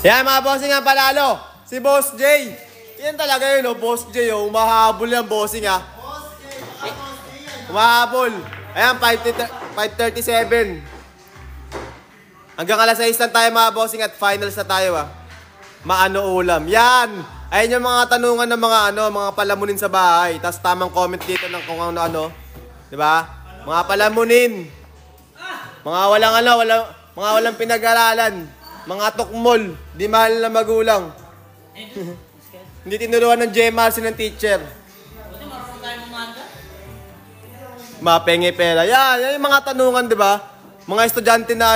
Yan mga bossing ang panalo. Si Boss J. Yan talaga yun, oh, Boss J. Oh. Umahabol yan, bossing ha. Umahabol. Ayan, 5:37. Hanggang alas 6 lang tayo mga bossing at finals na tayo ha. Maano ulam. Yan. Ayan yung mga tanungan ng mga palamunin sa bahay. Tapos tamang comment dito ng kung ano. Diba? Mga palamunin. Mga walang pinag-aralan. Mga tukmol, di mahal na magulang. Hindi tinuruan ng GMRC ng teacher. Mapenge pera. Yan yung mga tanungan, di ba? Mga estudyante na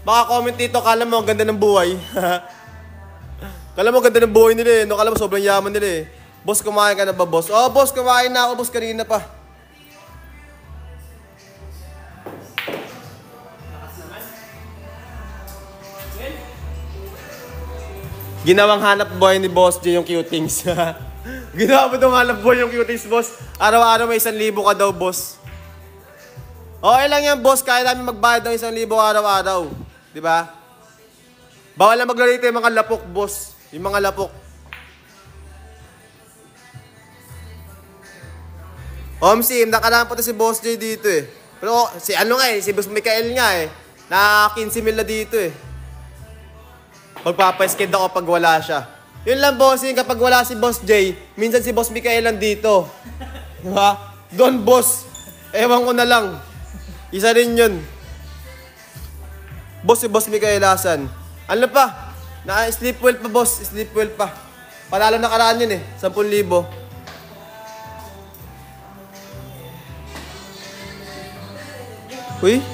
baka comment dito, kala mo ganda ng buhay. Kala mo ganda ng buhay nila eh. Kala mo sobrang yaman nila eh. Boss, kumain ka na ba, boss? Oh, boss, kumain na ako, boss, kanina pa. Ginawang hanap buhay ni Boss J yung cutings. Ginawa mo itong hanap buhay yung cutings, boss. Araw-araw may 1,000 ka daw, boss. Okay lang yan, boss. Kaya namin magbayad ng 1,000 araw-araw. Diba? Bawal na maglalito yung mga lapok, boss. Yung mga lapok. Sim, nakaraan pa to si Boss J dito eh. Pero si si Boss Mikael nga eh. Na 15,000 na dito eh. Magpapaskid ako pag wala siya. Yun lang, bossing, kapag wala si Boss J, minsan si Boss Mikael lang dito. Diba? Doon, boss. Ewan ko na lang. Isa rin yun. Boss, si Boss Mikael asan? Ano pa? Sleep well pa, boss. Sleep well pa. Panalo nakaraan yun eh. 10,000. Uy.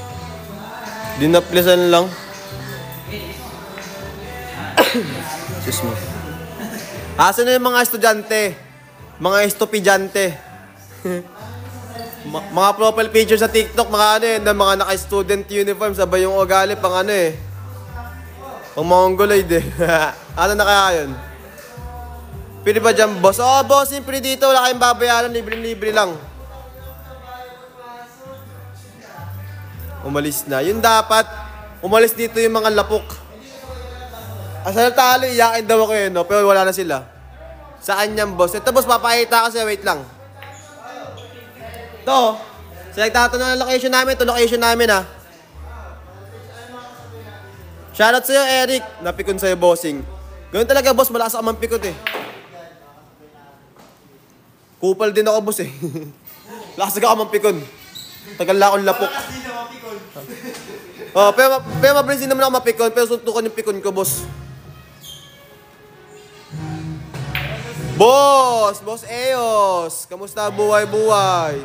Dinaplisan lang. Excuse me. Asa na yung mga estudyante? Mga estupidyante. Mga profile picture sa TikTok, mga naka-student uniform, sabay yung ugali pang pang mongoloid eh. Ano na kaya yun? Pwede ba dyan, boss? Oo, boss, simpre dito, wala kayong babayaran, libre-libre lang. Umalis na. Yun dapat, umalis dito yung mga lapok. Asal talo, iyakin daw ako yun, pero wala na sila. Saan yan, boss? Ito, boss, papakita kasi, wait lang. Ito, select natin ng location namin. Ito, location namin, ha. Shoutout sa'yo, Eric. Napikon sa'yo, bossing. Ganun talaga, boss, malakas ako mampikot, eh. Kupal din ako, boss, eh. Lakas ako mampikon. Tagal na akong lapok. Oh, pero mabilis din naman ako mapikon, pero suntukan yung pikon ko, boss. Boss Eos, kamusta buhay-buhay?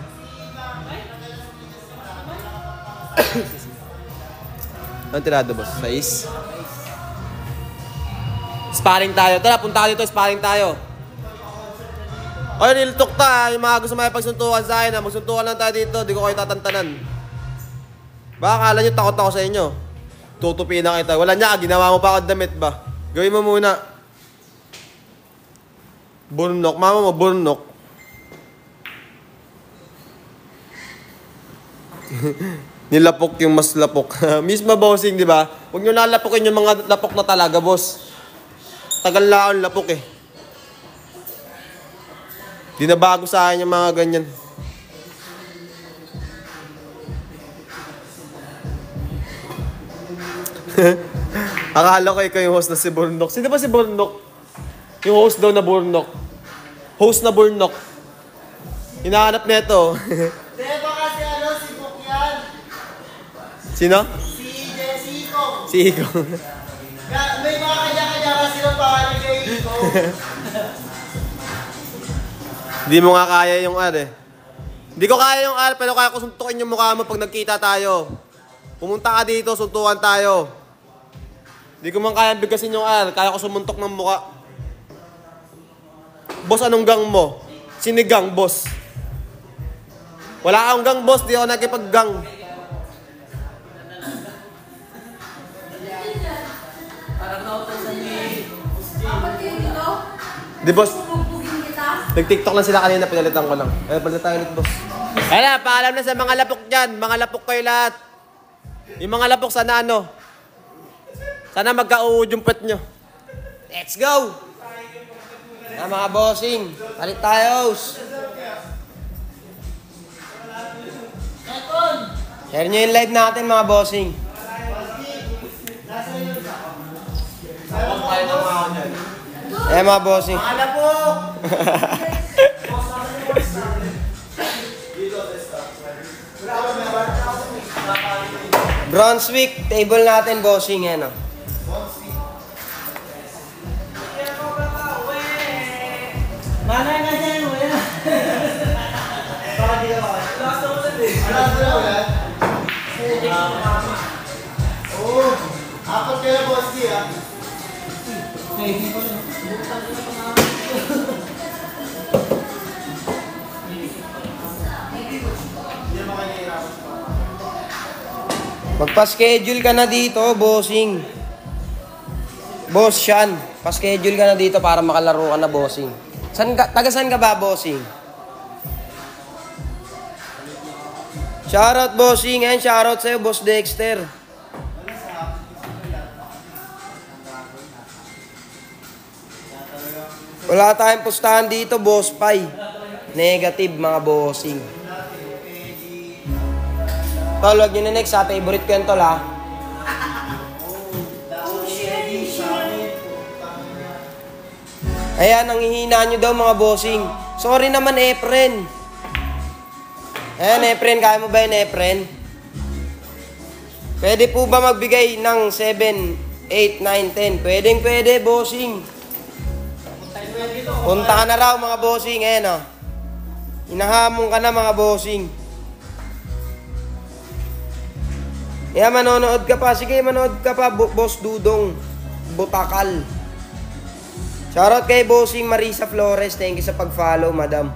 Anong tirado, boss? 6? Sparring tayo. Tara, punta ka dito, sparring tayo. Oy, niltok ta. Yung mga gusto makipagsuntukan sa akin, magsuntukan lang tayo dito. Di ko kayo tatantanan. Baka akala nyo takot ako sa inyo. Tutupiin na kita. Wala niya, ginawa mo pa ako damit ba? Gawin mo muna. Burnok. Mama mo, burnok. Nilapok yung mas lapok. Misma, bossing, di ba? Huwag nyo lalapokin yung mga lapok na talaga, boss. Tagal na akong lapok eh. Di na bago sa akin yung mga ganyan. Akala ko ikaw yung host na si Burnok. Sino ba si Burnok? Yung host daw na Burnok. Host na Burnok. Hinahanap neto. Diba kasi si Bukyan? Sino? Si Iko. Si Iko. May mga kanya-kanya kasi ng pangalan kay Iko. Hindi mo nga kaya yung Hindi ko kaya yung pero kaya ko suntukin yung mukha mo pag nagkita tayo. Pumunta ka dito, suntukan tayo. Hindi ko man kaya bigasin yung kaya ko sumuntok ng mukha. Boss, anong gang mo? Sinigang, boss. Wala akong gang, boss. Di ako nakipag-gang. Di, boss. Nag-TikTok lang sila kanina, pinalitan ko lang. Palitan tayo ulit, boss. Kaya paalam na sa mga lapok dyan. Mga lapok kayo lahat. Yung mga lapok, sana ano? Sana magka-uud yung pet nyo. Let's go! Mga bossing, palit tayo. Share nyo yung live natin mga bossing. Eh mga bossing. Mga lapok! Brunswick, table natin bossing yan oh. Mana nga dyan, wala. Baka di ka ba? Last na wala. Oo. Apat ka na, boss D, ah. Magpa-schedule ka na dito, bossing. Boss Sean, pa-schedule ka na dito para makalaro ka na, bossing. Taga-san ka ba, bossing? Shoutout, bossing. And shoutout sa'yo, Boss Dexter. Wala tayong pustahan dito, Boss Pai. Negative, mga bossing. Tol, wag nyo na next ha. Favorite ko yan, tol ha. Ayan, ang hihina nyo daw mga bossing. Sorry naman, Efren. Ayan, Efren, kaya mo ba yun, Efren? Pwede po ba magbigay ng 7, 8, 9, 10? Pwede, bossing. Punta ka na raw, mga bossing. Ayan, oh. Hinahamon ka na, mga bossing. Ayan, manonood ka pa. Sige, manonood ka pa, Boss Dudong Butakal. Shoutout kay Bossing Marisa Flores. Thank you sa pag-follow, madam.